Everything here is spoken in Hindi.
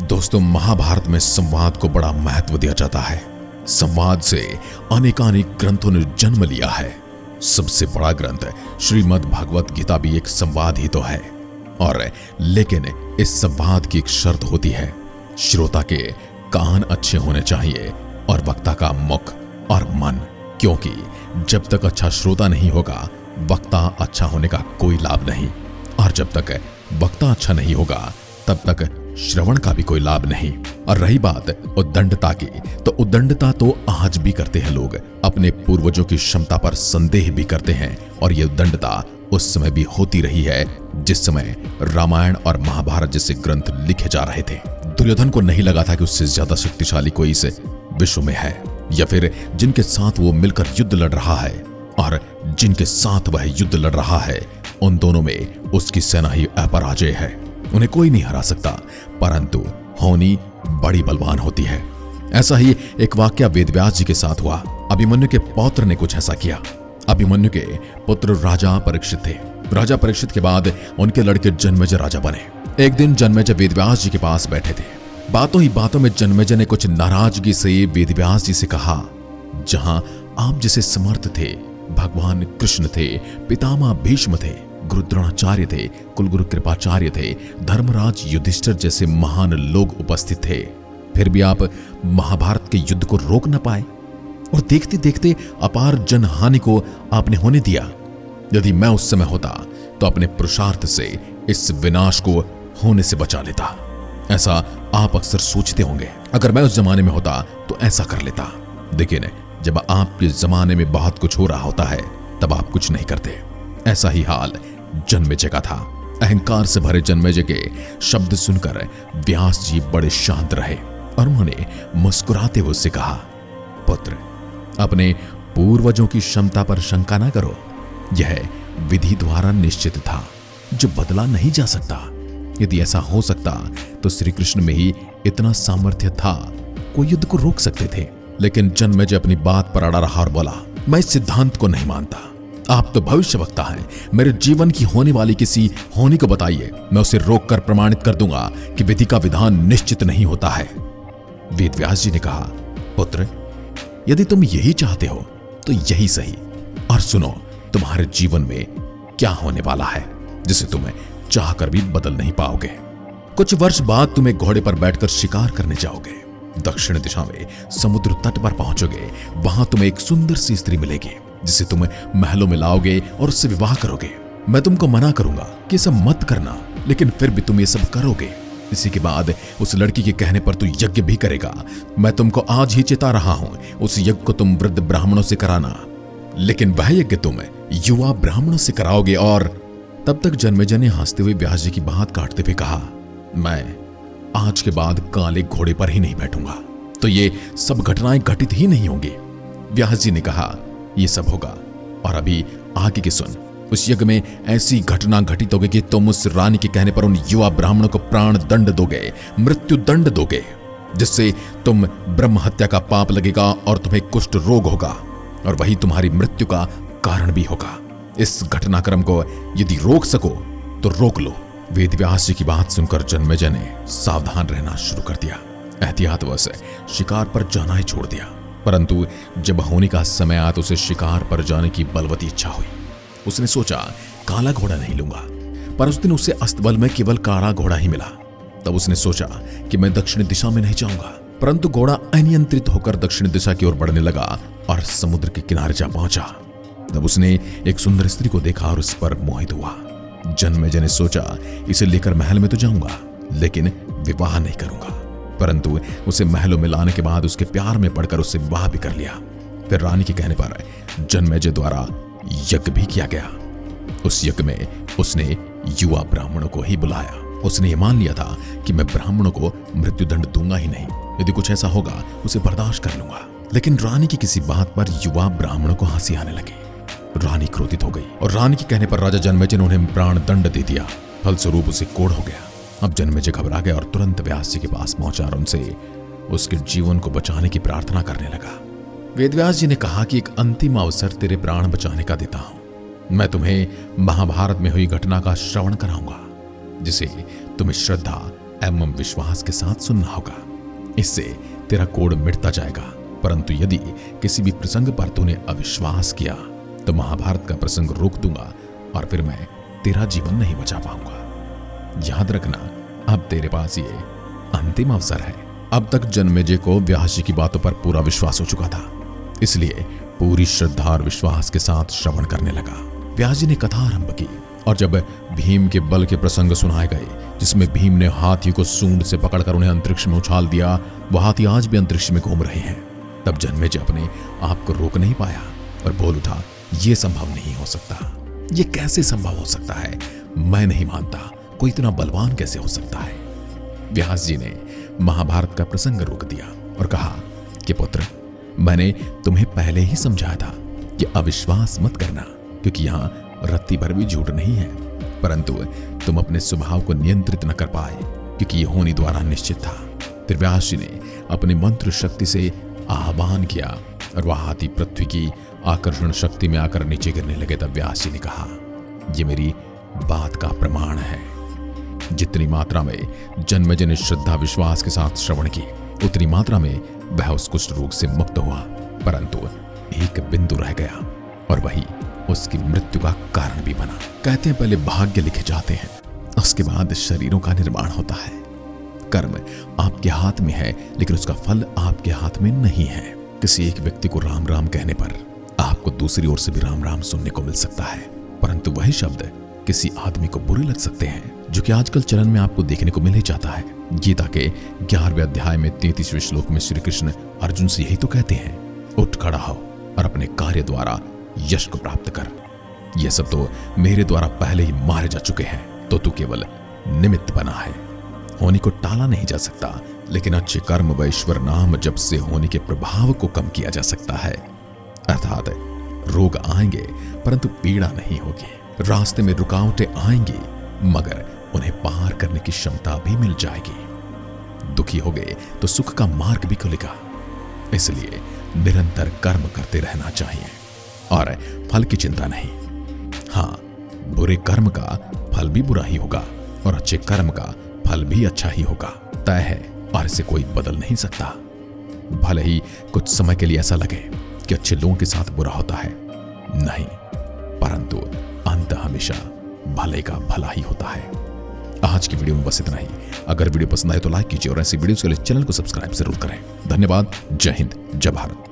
दोस्तों, महाभारत में संवाद को बड़ा महत्व दिया जाता है। संवाद से अनेकानेक ग्रंथों ने जन्म लिया है। सबसे बड़ा ग्रंथ श्रीमद् भगवत गीता भी एक संवाद ही तो है। और लेकिन इस संवाद की एक शर्त होती है, श्रोता के कान अच्छे होने चाहिए और वक्ता का मुख और मन, क्योंकि जब तक अच्छा श्रोता नहीं होगा, वक्ता अच्छा होने का कोई लाभ नहीं। और जब तक वक्ता अच्छा नहीं होगा, तब तक श्रवण का भी कोई लाभ नहीं। और रही बात उद्दंडता की, तो उद्दंडता तो आज भी करते हैं लोग, अपने पूर्वजों की क्षमता पर संदेह भी करते हैं। और ये उद्दंडता उस समय भी होती रही है जिस समय रामायण और महाभारत जैसे ग्रंथ लिखे जा रहे थे। दुर्योधन को नहीं लगा था कि उससे ज्यादा शक्तिशाली कोई इस विश्व में है, या फिर जिनके साथ वो मिलकर युद्ध लड़ रहा है और जिनके साथ वह युद्ध लड़ रहा है, उन दोनों में उसकी सेना ही अपराजय है। उन्हें कोई नहीं हरा सकता, परंतु होनी बड़ी बलवान होती है। ऐसा ही एक वाकया वेदव्यास जी के साथ हुआ। अभिमन्यु के पौत्र ने कुछ ऐसा किया। अभिमन्यु के पुत्र राजा परीक्षित थे। राजा परीक्षित के बाद उनके लड़के जन्मेजय राजा बने। एक दिन जन्मेजय वेदव्यास जी के पास बैठे थे। बातों ही बातों में जन्मेजय ने कुछ नाराजगी से वेदव्यास जी से कहा, जहां आप जैसे समर्थ थे, भगवान कृष्ण थे, पितामह भीष्म थे, गुरु द्रोणाचार्य थे, कुलगुरु कृपाचार्य थे, धर्मराज युधिष्ठिर जैसे महान लोग उपस्थित थे, फिर भी आप महाभारत के युद्ध को रोक न पाए और देखते देखते अपार जनहानि को आपने होने दिया। यदि मैं उस समय होता तो अपने पुरुषार्थ से इस विनाश को होने से बचा लेता। ऐसा आप अक्सर सोचते होंगे, अगर मैं उस जमाने में होता तो ऐसा कर लेता। लेकिन जब आपके जमाने में बहुत कुछ हो रहा होता है, तब आप कुछ नहीं करते। ऐसा ही हाल जन्मेजय का था। अहंकार से भरे जन्मेजय के शब्द सुनकर व्यास जी बड़े शांत रहे और उन्होंने मुस्कुराते हुए उससे कहा, पुत्र, अपने पूर्वजों की क्षमता पर शंका न करो। यह विधि द्वारा निश्चित था, जो बदला नहीं जा सकता। यदि ऐसा हो सकता तो श्री कृष्ण में ही इतना सामर्थ्य था, कोई युद्ध को रोक सकते थे। लेकिन जन्मेजय अपनी बात पर अड़ा रहा और बोला, मैं इस सिद्धांत को नहीं मानता। आप तो भविष्यवक्ता हैं, मेरे जीवन की होने वाली किसी होनी को बताइए, मैं उसे रोककर प्रमाणित कर दूंगा कि विधि का विधान निश्चित नहीं होता है। वेदव्यास जी ने कहा, पुत्र, यदि तुम यही चाहते हो तो यही सही। और सुनो, तुम्हारे जीवन में क्या होने वाला है जिसे तुम चाहकर भी बदल नहीं पाओगे। कुछ वर्ष बाद तुम एक घोड़े पर बैठकर शिकार करने जाओगे। दक्षिण दिशा में समुद्र तट पर पहुंचोगे। वहां तुम्हें एक सुंदर सी स्त्री मिलेगी, जिसे तुम महलों में लाओगे और उससे विवाह करोगे। मैं तुमको मना करूंगा कि सब मत करना, लेकिन फिर भी तुम ये सब करोगे। इसी के बाद उस लड़की के कहने पर तू यज्ञ भी करेगा। मैं तुमको आज ही चेता रहा हूं, उस यज्ञ को तुम वृद्ध ब्राह्मणों से कराना, लेकिन वह यज्ञ तुम युवा ब्राह्मणों से कराओगे। और तब तक जन्मेजय ने हंसते हुए व्यास जी की बात काटते हुए कहा, मैं आज के बाद काले घोड़े पर ही नहीं बैठूंगा, तो ये सब घटनाएं घटित ही नहीं होंगी। व्यास जी ने कहा, ये सब होगा, और अभी आगे की सुन। उस यज्ञ में ऐसी घटना घटित होगी कि तुम उस रानी के कहने पर उन युवा ब्राह्मणों को प्राण दंड दोगे, मृत्यु दंड दोगे, जिससे तुम ब्रह्म हत्या का पाप लगेगा और तुम्हें कुष्ठ रोग होगा, और वही तुम्हारी मृत्यु का कारण भी होगा। इस घटनाक्रम को यदि रोक सको तो रोक लो। वेदव्यास जी की बात सुनकर जन्मेजय ने सावधान रहना शुरू कर दिया। एहतियातवश शिकार पर जाना ही छोड़ दिया। परंतु जब होने का समय आया तो उसे शिकार पर जाने की बलवती इच्छा हुई। उसने सोचा, काला घोड़ा नहीं लूंगा, पर उस दिन उसे अस्तबल में केवल काला घोड़ा ही मिला। तब उसने सोचा कि मैं दक्षिण दिशा में नहीं जाऊंगा, परंतु घोड़ा अनियंत्रित होकर दक्षिण दिशा की ओर बढ़ने लगा और समुद्र के किनारे जा पहुंचा। तब उसने एक सुंदर स्त्री को देखा और उस पर मोहित हुआ। जन्मेजय ने सोचा, इसे लेकर महल में तो जाऊंगा, लेकिन विवाह नहीं करूंगा। परंतु उसे महलों में लाने के बाद उसके प्यार में पड़कर उससे विवाह भी कर लिया। फिर रानी के कहने पर जन्मेजय द्वारा यज्ञ भी किया गया। उस यज्ञ में उसने युवा ब्राह्मणों को ही बुलाया। उसने ये मान लिया था कि मैं ब्राह्मणों को मृत्युदंड दूंगा ही नहीं, यदि कुछ ऐसा होगा उसे बर्दाश्त कर लूंगा। लेकिन रानी की किसी बात पर युवा ब्राह्मणों को हंसी आने लगी। रानी क्रोधित हो गई और रानी के कहने पर राजा जन्मेजय ने उन्हें प्राण दंड दे दिया। फलस्वरूप उसे कोढ़ हो गया। अब जन्मेजय घबरा गया और तुरंत व्यास जी के पास पहुंचा और उनसे उसके जीवन को बचाने की प्रार्थना करने लगा। वेदव्यास जी ने कहा कि एक अंतिम अवसर तेरे प्राण बचाने का देता हूं। मैं तुम्हें महाभारत में हुई घटना का श्रवण कराऊंगा, जिसे तुम्हें श्रद्धा एवं विश्वास के साथ सुनना होगा। इससे तेरा कोढ़ मिटता जाएगा। परंतु यदि किसी भी प्रसंग पर तूने अविश्वास किया तो महाभारत का प्रसंग रोक दूंगा और फिर मैं तेरा जीवन नहीं बचा पाऊंगा। याद रखना, अब तेरे पास ये अंतिम अवसर है। अब तक जन्मेजय को व्यास जी की बातों पर पूरा विश्वास हो चुका था, इसलिए पूरी श्रद्धा और विश्वास के साथ श्रवण करने लगा। व्यास जी ने कथा आरंभ की और जब भीम के बल के प्रसंग सुनाए गए, जिसमें भीम ने हाथी को सूंड से पकड़कर उन्हें अंतरिक्ष में उछाल दिया, वह हाथी आज भी अंतरिक्ष में घूम रहे हैं, तब जन्मेजय अपने आप को रोक नहीं पाया और बोल उठा, यह संभव नहीं हो सकता। ये कैसे संभव हो सकता है? मैं नहीं मानता। कोई इतना बलवान कैसे हो सकता है? व्यास जी ने महाभारत का प्रसंग रोक दिया और कहा कि पुत्र, मैंने तुम्हें पहले ही समझाया था कि अविश्वास मत करना, क्योंकि यहां रत्ती भर भी झूठ नहीं है। परंतु तुम अपने स्वभाव को नियंत्रित न कर पाए, क्योंकि यह होनी द्वारा निश्चित था। फिर व्यास जी ने अपनी मंत्र शक्ति से आह्वान किया और वह हाथी पृथ्वी की आकर्षण शक्ति में आकर नीचे गिरने लगे। तब व्यास जी ने कहा, यह मेरी बात का प्रमाण है। जितनी मात्रा में जन्मेजय ने श्रद्धा विश्वास के साथ श्रवण की, उतनी मात्रा में वह उस कुष्ठ रोग से मुक्त हुआ। परंतु एक बिंदु रह गया और वही उसकी मृत्यु का कारण भी बना। कहते हैं पहले भाग्य लिखे जाते हैं, उसके बाद शरीरों का निर्माण होता है। कर्म आपके हाथ में है, लेकिन उसका फल आपके हाथ में नहीं है। किसी एक व्यक्ति को राम राम कहने पर आपको दूसरी ओर से भी राम राम सुनने को मिल सकता है, परंतु वही शब्द किसी आदमी को बुरे लग सकते हैं, जो कि आजकल चलन में आपको देखने को मिल ही जाता है। गीता के 11वें अध्याय में 33वें श्लोक में श्री कृष्ण अर्जुन से यही तो कहते हैं, उठ खड़ा हो और अपने कार्य द्वारा यश को प्राप्त कर। यह सब तो मेरे द्वारा पहले ही मारे जा चुके हैं, तो तू केवल निमित्त बना है। होनी को टाला नहीं जा सकता, लेकिन अच्छे कर्म व ईश्वर नाम जप से होनी के प्रभाव को कम किया जा सकता है। अर्थात रोग आएंगे परंतु पीड़ा नहीं होगी। रास्ते में रुकावटें आएंगी मगर उन्हें पार करने की क्षमता भी मिल जाएगी। दुखी हो गए तो सुख का मार्ग भी खुलेगा। इसलिए निरंतर कर्म करते रहना चाहिए और फल की चिंता नहीं। हाँ, बुरे कर्म का फल भी बुरा ही होगा और अच्छे कर्म का फल भी अच्छा ही होगा। तय है और इसे कोई बदल नहीं सकता। भले ही कुछ समय के लिए ऐसा लगे कि अच्छे लोगों के साथ बुरा होता है, नहीं, परंतु अंत हमेशा भले का भला ही होता है। आज की वीडियो में बस इतना ही। अगर वीडियो पसंद आए तो लाइक कीजिए और ऐसी वीडियोस के लिए चैनल को सब्सक्राइब जरूर करें। धन्यवाद। जय हिंद, जय भारत।